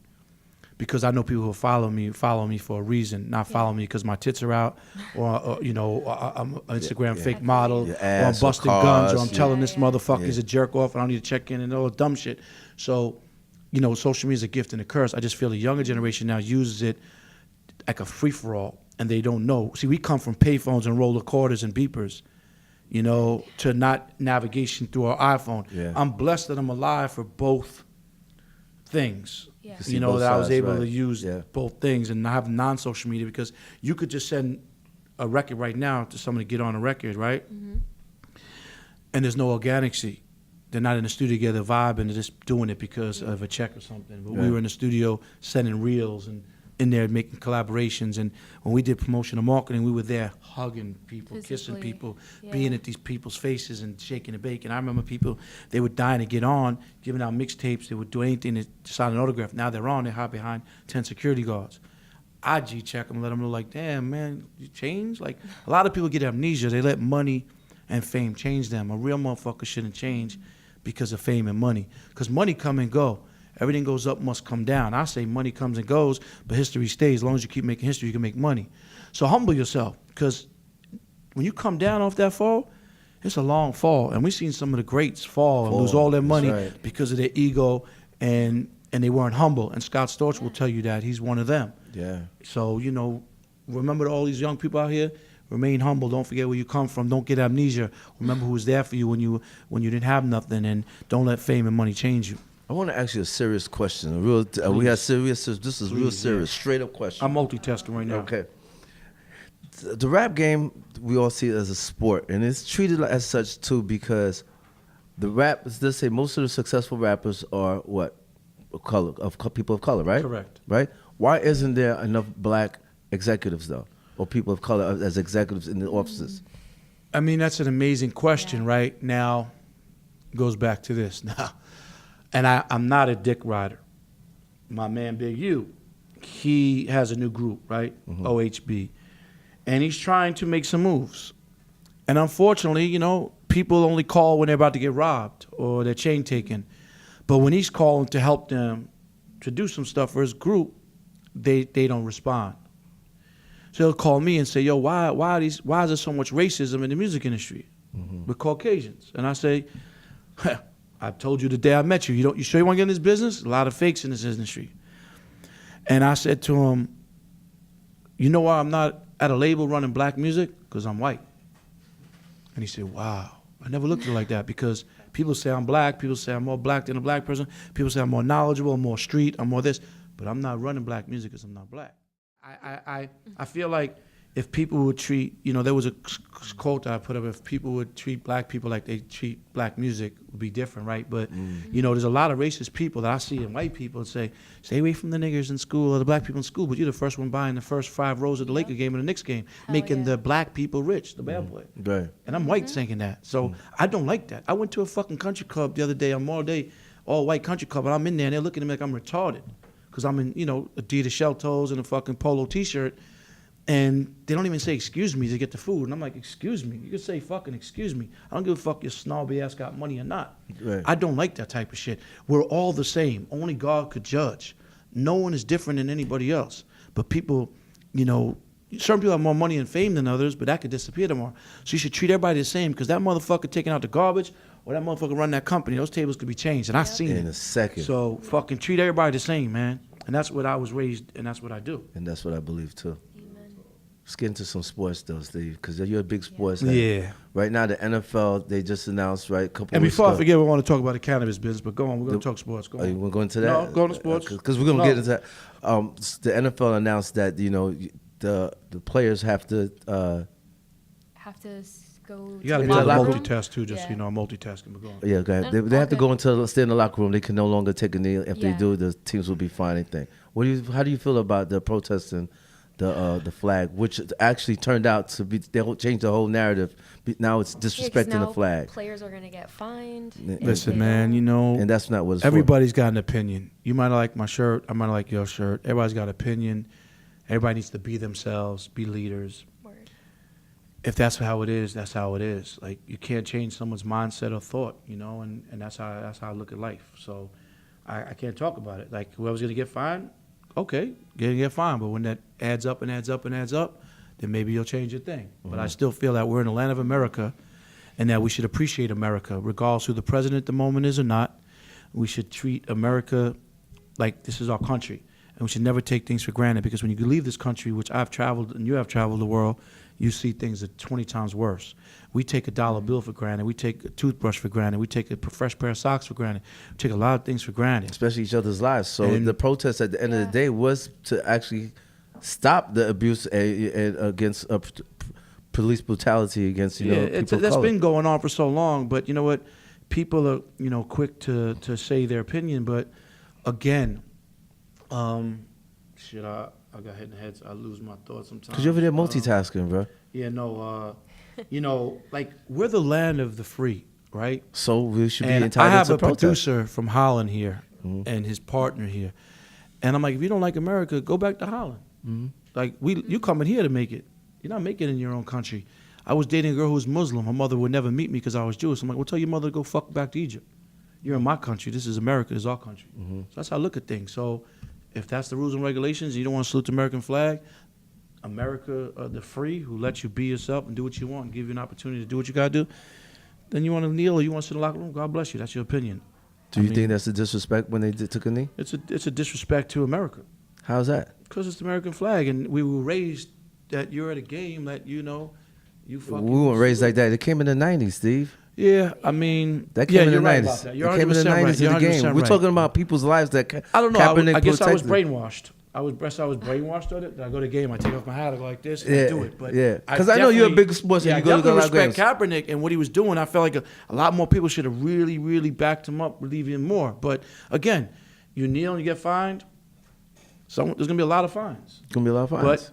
Because I know people who follow me for a reason, not follow me because my tits are out, or you know, or I'm an Instagram fake model, or I'm busting guns, or I'm telling this motherfucker he's a jerk off and I need to check in and all the dumb shit. So, you know, social media is a gift and a curse. I just feel the younger generation now uses it like a free-for-all, and they don't know. See, we come from payphones and roll recorders and beepers, you know, to not navigation through our iPhone. Yeah. I'm blessed that I'm alive for both things. Yeah. You know, that I was able right. to use Yeah. both things and have non-social media, because you could just send a record right now to somebody to get on a record, right? And there's no organicity. They're not in the studio together vibing, they're just doing it because of a check or something. But we were in the studio sending reels and in there making collaborations. And when we did promotional marketing, we were there hugging people, kissing Physically. people, being at these people's faces and shaking and baking. I remember people, they were dying to get on, giving out mixtapes. They would do anything to sign an autograph. Now they're on, they hide behind 10 security guards. I G-check them, let them know, like, damn, man, you changed? Like, a lot of people get amnesia. They let money and fame change them. A real motherfucker shouldn't change because of fame and money. Because money come and go. Everything goes up, must come down. I say money comes and goes, but history stays. As long as you keep making history, you can make money. So humble yourself, because when you come down off that fall, it's a long fall. And we've seen some of the greats fall and lose all their money because of their ego, and they weren't humble. And Scott Storch will tell you that. He's one of them. Yeah. So, you know, remember all these young people out here? Remain humble. Don't forget where you come from. Don't get amnesia. Remember who was there for you when you didn't have nothing, and don't let fame and money change you. I want to ask you a serious question. A real, we got serious. This is real serious, straight up question. I'm multitasking right now. Okay. The rap game, we all see it as a sport, and it's treated as such too, because the rap, let's say most of the successful rappers are what? People of color, right? Correct. Right? Why isn't there enough black executives though, or people of color as executives in the offices? I mean, that's an amazing question, right? Now, it goes back to this now. And I'm not a dick rider. My man Big U, he has a new group, right? OHB. And he's trying to make some moves. And unfortunately, you know, people only call when they're about to get robbed or their chain taken. But when he's calling to help them to do some stuff for his group, they don't respond. So he'll call me and say, yo, why is there so much racism in the music industry with Caucasians? And I say, I told you the day I met you. You sure you want to get in this business? A lot of fakes in this industry. And I said to him, you know why I'm not at a label running black music? Because I'm white. And he said, wow. I never looked at it like that, because people say I'm black. People say I'm more black than a black person. People say I'm more knowledgeable, I'm more street, I'm more this. But I'm not running black music because I'm not black. I feel like if people would treat, you know, there was a quote that I put up, if people would treat black people like they treat black music, it would be different, right? But, you know, there's a lot of racist people that I see in white people say, stay away from the niggers in school or the black people in school, but you're the first one buying the first 5 rows of the Laker game and the Knicks game, making the black people rich, the bad boy. Right. And I'm white saying that. So I don't like that. I went to a fucking country club the other day, I'm all white country club, and I'm in there and they're looking at me like I'm retarded, because I'm in, you know, Adidas shell toes and a fucking polo t-shirt. And they don't even say excuse me to get the food. And I'm like, excuse me? You could say fucking excuse me. I don't give a fuck your snobby ass got money or not. Right. I don't like that type of shit. We're all the same. Only God could judge. No one is different than anybody else. But people, you know, certain people have more money and fame than others, but that could disappear tomorrow. So you should treat everybody the same, because that motherfucker taking out the garbage or that motherfucker running that company, those tables could be changed. And I've seen it. In a second. So fucking treat everybody the same, man. And that's what I was raised, and that's what I do. And that's what I believe too. Let's get into some sports though, Steve, because you're a big sports head. Yeah. Right now, the NFL, they just announced, right, a couple And weeks before ago. I forget, we want to talk about the cannabis business, but go on, we're going to talk sports. Go Oh, you on. want to go into that? No, go into sports. Because we're going to get into that. The NFL announced that, you know, the players have to... Go. You got to be able to multitask too, just, you know, multitasking, but go on. Yeah, go ahead. They have to go stay in the locker room. They can no longer take a knee. If they do, the teams will be fine, I think. How do you feel about the protesting the flag, which actually turned out to be, they'll change the whole narrative. Now it's disrespecting the flag. Players are going to get fined. Listen, man, you know, and that's not what it's everybody's got an opinion. You might like my shirt, I might like your shirt. Everybody's got an opinion. Everybody needs to be themselves, be leaders. Word. if that's how it is, that's how it is. Like, you can't change someone's mindset or thought, you know, and that's how I look at life. So I can't talk about it. Like, whoever's gonna get fined, okay, get fined. But when that adds up and adds up and adds up, then maybe you'll change your thing. But I still feel that we're in the land of America, and that we should appreciate America, regardless who the president at the moment is or not. We should treat America like this is our country, and we should never take things for granted, because when you leave this country, which I've traveled and you have traveled the world, you see things that 20 times worse. We take a dollar bill for granted. We take a toothbrush for granted. We take a fresh pair of socks for granted. We take a lot of things for granted. Especially each other's lives. So the protest at the end of the day was to actually stop the abuse against police brutality against, you know, people of that's color. been going on for so long. But you know what? People are, you know, quick to say their opinion. But again, I got hit in the head, so I lose my thoughts sometimes. Because you're over there multitasking, bro. Yeah, no, you know, like, we're the land of the free, right? So we should be and entitled I have to a protest. producer from Holland here, and his partner here. And I'm like, if you don't like America, go back to Holland. Like, you coming here to make it. You're not making it in your own country. I was dating a girl who was Muslim. Her mother would never meet me because I was Jewish. I'm like, well, tell your mother to go fuck back to Egypt. You're in my country. This is America. This is our country. So that's how I look at things. So if that's the rules and regulations, you don't want to salute the American flag, America, the free, who lets you be yourself and do what you want and give you an opportunity to do what you got to do, then you want to kneel or you want to sit in the locker room, God bless you. That's your opinion. Do you think that's a disrespect when they took a knee? It's a disrespect to America. How's that? Because it's the American flag, and we were raised that you're at a game that, you know, you fucking... We weren't raised like that. It came in the 90s, Steve. Yeah, I mean... That came in the you're 90s. right about that. You're it came in the 100% right. 90s in the game. We're talking about people's lives that I don't know. Kaepernick I guess I was protected. brainwashed. I was brainwashed on it. Then I go to the game, I take off my hat, I go like this, and I do it. But because I know you're a big sports fan. Yeah, You go to the I definitely respect games. Kaepernick and what he was doing. I felt like a lot more people should have really, really backed him up, believe him more. But again, you kneel and you get fined. There's going to be a lot of fines. It's going to be a lot of fines. But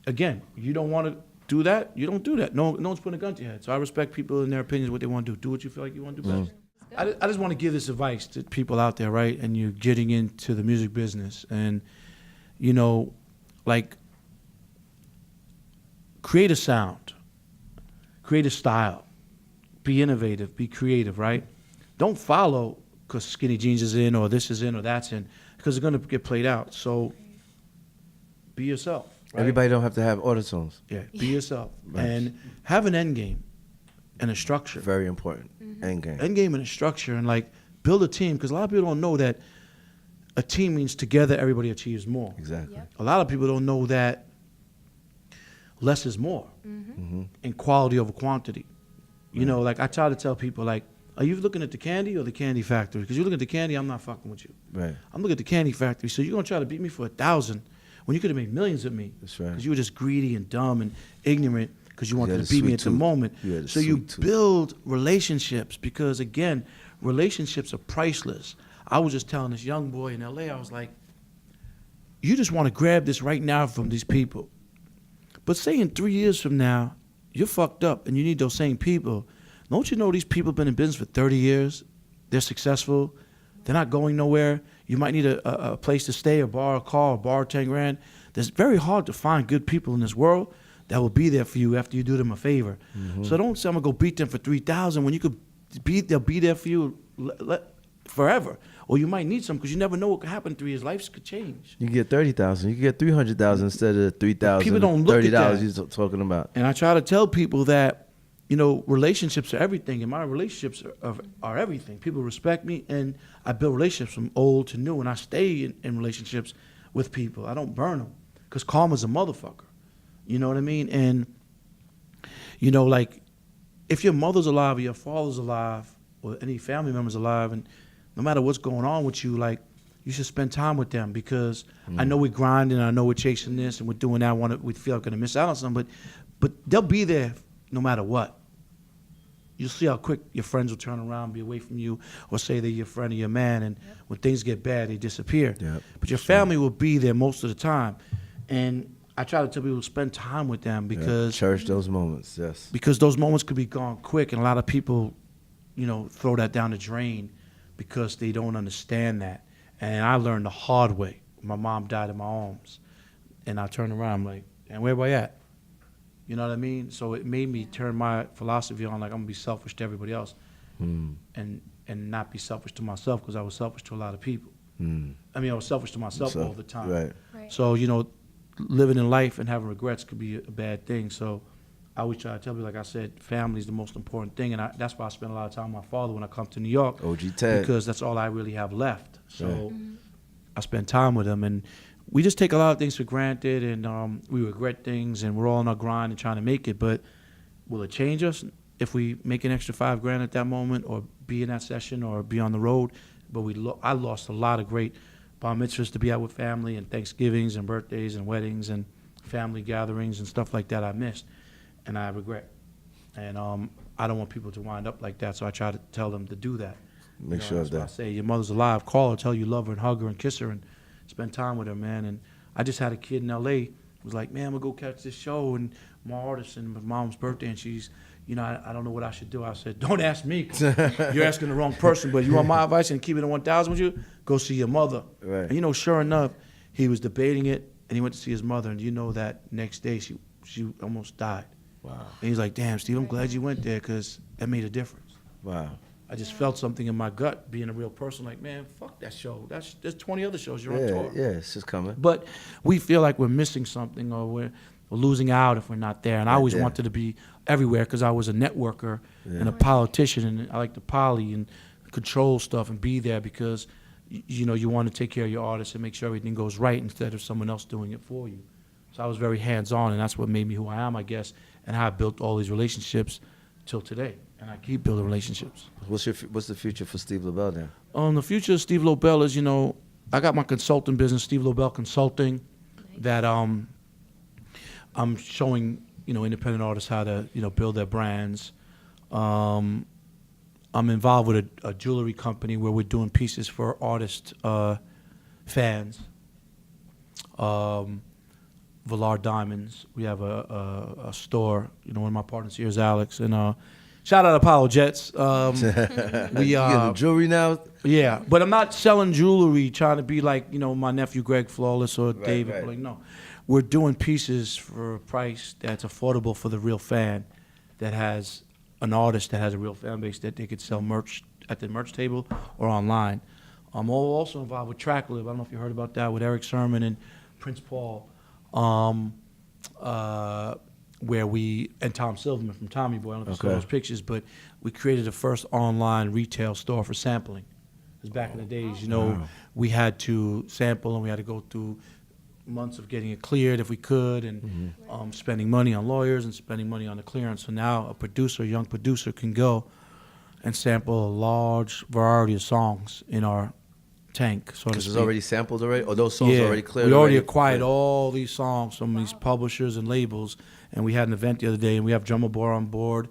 again, you don't want to do that, you don't do that. No one's putting a gun to your head. So I respect people and their opinions, what they want to do. Do what you feel like you want to do best. I just want to give this advice to people out there, right? And you're getting into the music business. And, you know, like, create a sound. Create a style. Be innovative. Be creative, right? Don't follow because skinny jeans is in or this is in or that's in, because it's going to get played out. So be yourself. Right? Everybody don't have to have autotones. Yeah, be yourself. And have an end game and a structure. Very important. End game. End game and a structure, and like build a team, because a lot of people don't know that a team means together everybody achieves more. Exactly. Yep. A lot of people don't know that less is more and quality over quantity. You know, like I try to tell people, like, are you looking at the candy or the candy factory? Because you look at the candy, I'm not fucking with you. Right. I'm looking at the candy factory. So you're going to try to beat me for 1,000 when you could have made millions of me. That's right. Because you were just greedy and dumb and ignorant because you wanted had to a beat me sweet at the tooth. moment. You had a So you sweet tooth. build relationships, because, again, relationships are priceless. I was just telling this young boy in L.A., I was like, you just want to grab this right now from these people. But say in 3 years from now, you're fucked up and you need those same people. Don't you know these people have been in business for 30 years? They're successful. They're not going nowhere. You might need a place to stay, or borrow a car, or borrow 10 grand. It's very hard to find good people in this world that will be there for you after you do them a favor. So don't say, I'm going to go beat them for 3,000 when you could they'll be there for you forever. Or you might need some, because you never know what could happen in 3 years. Life could change. You can get 30,000. You can get 300,000 instead of 3,000. People don't look at that. $30 you're talking about. And I try to tell people that, you know, relationships are everything, and my relationships are everything. People respect me, and I build relationships from old to new, and I stay in relationships with people. I don't burn them, because karma's a motherfucker. You know what I mean? And, you know, like, if your mother's alive or your father's alive or any family member's alive, and no matter what's going on with you, like, you should spend time with them, because I know we're grinding, I know we're chasing this, and we're doing that. We feel like we're going to miss out on something, but they'll be there no matter what. You'll see how quick your friends will turn around, be away from you, or say they're your friend or your man, and when things get bad, they disappear. Yep. But your family will be there most of the time. And I try to tell people to spend time with them, because cherish those moments, yes. because those moments could be gone quick, and a lot of people, you know, throw that down the drain because they don't understand that. And I learned the hard way. My mom died in my arms, and I turned around, I'm like, and where am I at? You know what I mean? So it made me turn my philosophy on, like, I'm gonna be selfish to everybody else, and not be selfish to myself, because I was selfish to a lot of people. I mean, I was selfish to myself all the time. Right. So, you know, living in life and having regrets could be a bad thing. So I always try to tell people, like I said, family is the most important thing. And that's why I spend a lot of time with my father when I come to New York. OG Ted. Because that's all I really have left. So I spend time with him. And we just take a lot of things for granted, and we regret things, and we're all on our grind and trying to make it. But will it change us if we make an extra $5,000 at that moment, or be in that session, or be on the road? But I lost a lot of great bar mitzvahs to be out with family, and Thanksgivings and birthdays and weddings and family gatherings and stuff like that I missed, and I regret. And I don't want people to wind up like that, so I try to tell them to do that. Make sure of that. I say, your mother's alive, call her, tell her you love her, and hug her and kiss her and spend time with her, man. And I just had a kid in L.A. who was like, man, I'm going to go catch this show, and my artist, and my mom's birthday, and she's, you know, I don't know what I should do. I said, don't ask me. You're asking the wrong person. But you want my advice and keep it at 1,000 with you? Go see your mother. Right. And, you know, sure enough, he was debating it, and he went to see his mother. And you know that next day she almost died. Wow. And he's like, damn, Steve, I'm glad you went there, because that made a difference. Wow. I just felt something in my gut, being a real person, like, man, fuck that show. There's 20 other shows. You're on tour. Yeah, it's just coming. But we feel like we're missing something, or we're losing out if we're not there. And I always wanted to be everywhere, because I was a networker and a politician, and I like to poly and control stuff and be there, because you know, you want to take care of your artists and make sure everything goes right, instead of someone else doing it for you. So I was very hands-on, and that's what made me who I am, I guess, and how I built all these relationships till today. And I keep building relationships. What's the future for Steve Lobel then? The future of Steve Lobel is, you know, I got my consulting business, Steve Lobel Consulting, that I'm showing, you know, independent artists how to, you know, build their brands. I'm involved with a jewelry company where we're doing pieces for artist fans. Villard Diamonds. We have a store. You know, one of my partners here is Alex, and shout out Apollo Jets. We you getting jewelry now? Yeah, but I'm not selling jewelry trying to be like, you know, my nephew Greg Flawless or David. Right. Like, no, we're doing pieces for a price that's affordable for the real fan, that has an artist that has a real fan base, that they could sell merch at the merch table or online. I'm also involved with Tracklib. I don't know if you heard about that, with Eric Sermon and Prince Paul. Where and Tom Silverman from Tommy Boy, I don't know if you saw those pictures, but we created the first online retail store for sampling. Because back in the days, you know, we had to sample, and we had to go through months of getting it cleared if we could, and spending money on lawyers and spending money on the clearance. So now a young producer can go and sample a large variety of songs in our tank, so to speak. Because it's already sampled already? Or those songs already cleared? We already acquired all these songs from these publishers and labels, and we had an event the other day, and we have Drummer Boy on board,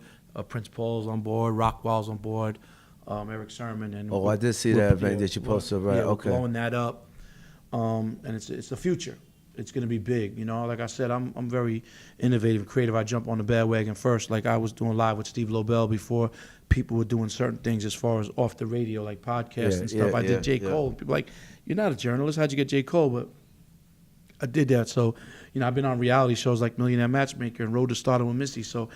Prince Paul's on board, Rockwell's on board, Eric Sermon. And I did see that event that you posted, right? Yeah, okay. we're blowing that up, and it's the future. It's going to be big, you know. Like I said, I'm very innovative, creative. I jump on the bandwagon first. Like I was doing live with Steve Lobel before people were doing certain things as far as off the radio, like podcasts and stuff. I did J. Cole. People like, you're not a journalist. How'd you get J. Cole? But I did that. So, you know, I've been on reality shows like Millionaire Matchmaker and Road to Stardom with Missy. So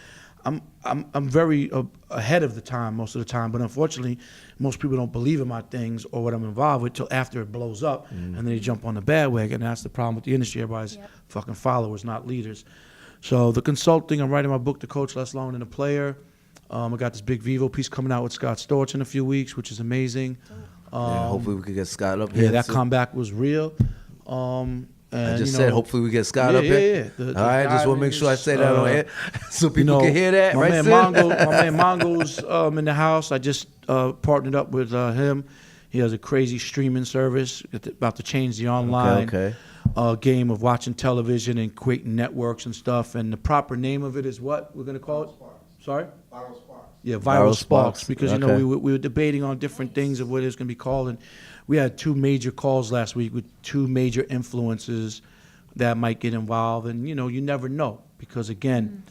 I'm very ahead of the time most of the time. But unfortunately, most people don't believe in my things or what I'm involved with till after it blows up, and then they jump on the bandwagon. And that's the problem with the industry. Everybody's fucking followers, not leaders. So the consulting, I'm writing my book, The Coach Less Long Than the Player. I got this big Vivo piece coming out with Scott Storch in a few weeks, which is amazing. Hopefully we could get Scott up here. Yeah, that comeback was real. I just said, hopefully we get Scott up here. Yeah. All right, just want to make sure I say that on air so people can hear that. My right, man Mongo's in the house. I just partnered up with him. He has a crazy streaming service about to change the online game of watching television and creating networks and stuff. And the proper name of it is what we're going to call it? Sorry? Viral Sparks. Yeah, Viral Sparks. Because, you know, we were debating on different things of what it's going to be called. And we had 2 major calls last week with 2 major influences that might get involved. And, you know, you never know. Because, again,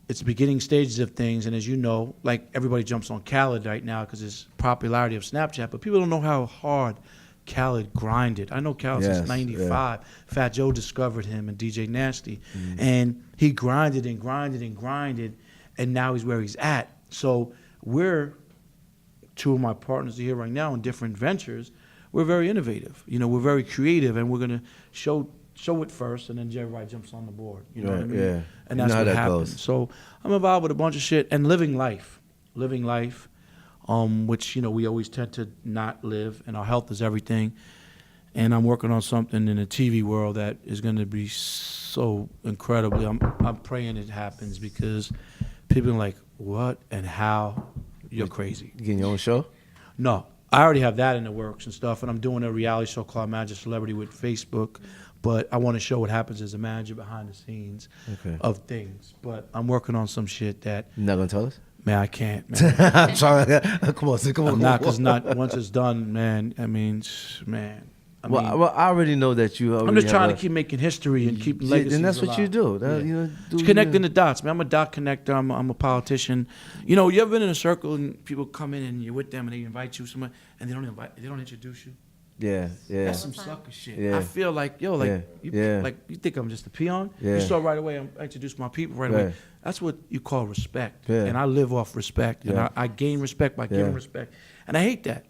it's the beginning stages of things. And as you know, like everybody jumps on Khaled right now because his popularity of Snapchat. But people don't know how hard Khaled grinded. I know Khaled since 95. Fat Joe discovered him and DJ Nasty. And he grinded and grinded and grinded, and now he's where he's at. So two of my partners are here right now in different ventures. We're very innovative. You know, we're very creative, and we're going to show it first, and then everybody jumps on the board. You know what I mean? Yeah. And that's what happens. So I'm involved with a bunch of shit and living life, which, you know, we always tend to not live, and our health is everything. And I'm working on something in the TV world that is going to be so incredibly. I'm praying it happens, because people are like, what and how? You're crazy. You getting your own show? No. I already have that in the works and stuff, and I'm doing a reality show called Manager Celebrity with Facebook. But I want to show what happens as a manager behind the scenes of things. But I'm working on some shit that... You're not going to tell us? Man, I can't, man. I'm sorry. Come on. I'm not, because once it's done, man, I mean, man. Well, I already know that you already I'm just trying to keep making history and keep legacies and that's what you do. Connecting the dots, man. I'm a dot connector. I'm a politician. You know, you ever been in a circle and people come in and you're with them and they invite you somewhere and they don't introduce you? Yeah. That's some sucker shit. Yeah. I feel like, yo, like, you think I'm just a peon? Yeah. You saw right away, I introduced my people right away. That's what you call respect. Yeah. And I live off respect. And I gain respect by giving respect. And I hate that,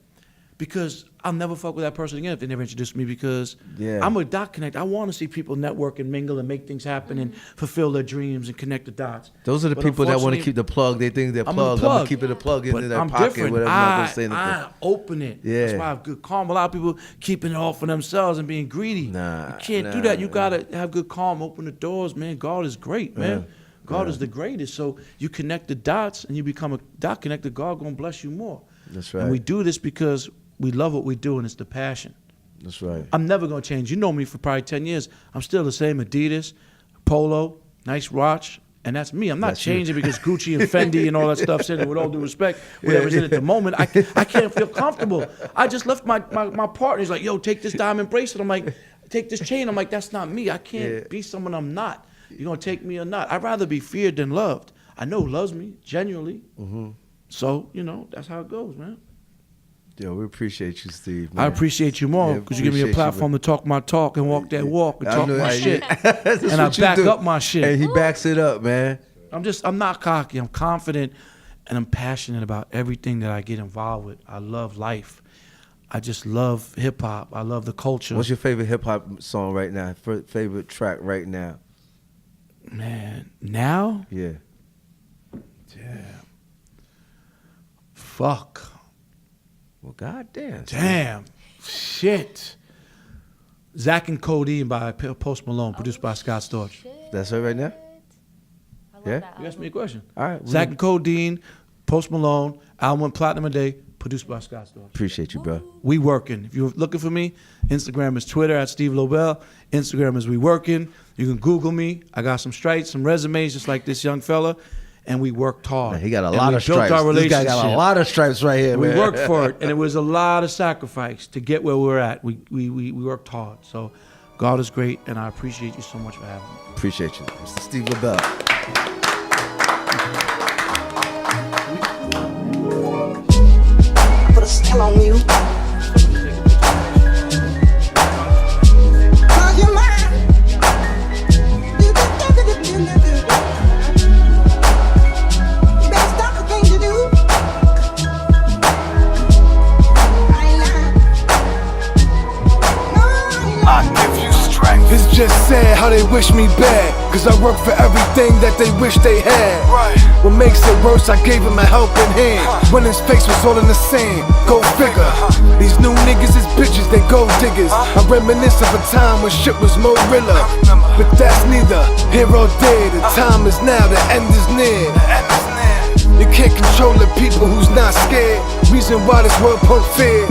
because I'll never fuck with that person again if they never introduce me, because I'm a dot connect. I want to see people network and mingle and make things happen and fulfill their dreams and connect the dots. Those are the people that want to keep the plug. They think they're plugged. I'm going to keep it a plug in their pocket. Different. Whatever, I'm not going to say anything. I open it. Yeah. That's why I have good calm. A lot of people keeping it all for themselves and being greedy. You can't do that. You got to have good calm. Open the doors, man. God is great, man. God is the greatest. So you connect the dots and you become a dot connector. God going to bless you more. That's right. And we do this because we love what we do, and it's the passion. That's right. I'm never going to change. You know me for probably 10 years. I'm still the same Adidas, Polo, nice watch, and that's me. I'm not changing because Gucci and Fendi and all that stuff said it with all due respect. Whatever's in at the moment, I can't feel comfortable. I just left my partner. He's like, yo, take this diamond bracelet. I'm like, take this chain. I'm like, that's not me. I can't be someone I'm not. You're going to take me or not. I'd rather be feared than loved. I know who loves me, genuinely. Mm-hmm. So, you know, that's how it goes, man. Yo, we appreciate you, Steve. Man. I appreciate you more because you give me a platform to talk my talk and walk that walk and talk my shit. And I back up my shit. And he backs it up, man. I'm not cocky. I'm confident, and I'm passionate about everything that I get involved with. I love life. I just love hip hop. I love the culture. What's your favorite hip hop song right now? Favorite track right now? Man, now? Yeah. Fuck. Well, goddamn. Damn. Shit. Zach and Codeine by Post Malone, produced by Scott Storch. That's it right now? Yeah? You asked me a question. All right. Zach and Codeine, Post Malone, album went platinum a day, produced by Scott Storch. Appreciate you, bro. We working. If you're looking for me, Instagram is Twitter at Steve Lobel. Instagram is We Working. You can Google me. I got some stripes, some resumes, just like this young fella. And we worked hard. Man, he got a lot of stripes. This guy got a lot of stripes right here, man. We worked for it, and it was a lot of sacrifice to get where we're at. We worked hard. So God is great, and I appreciate you so much for having me. Appreciate you. Mr. Steve Lobel. Put a spell on you. Cause you're mine. It's just sad how they wish me bad, cause I work for everything that they wish they had. What makes it worse, I gave him a helping hand when his face was all in the sand. Go figure. These new niggas is bitches, they gold diggers. I reminisce of a time when shit was more realer, but that's neither here or there. The time is now, the end is near. You can't control the people who's not scared. Reason why this world pump fear.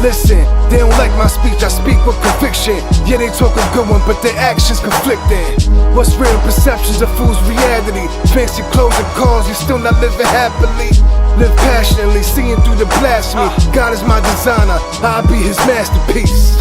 Listen, they don't like my speech, I speak with conviction. Yeah, they talk a good one, but their actions conflicting. What's real perceptions of fools' reality? Fancy clothes and cars, you still not living happily. Live passionately, seeing through the blasphemy. God is my designer, I'll be his masterpiece.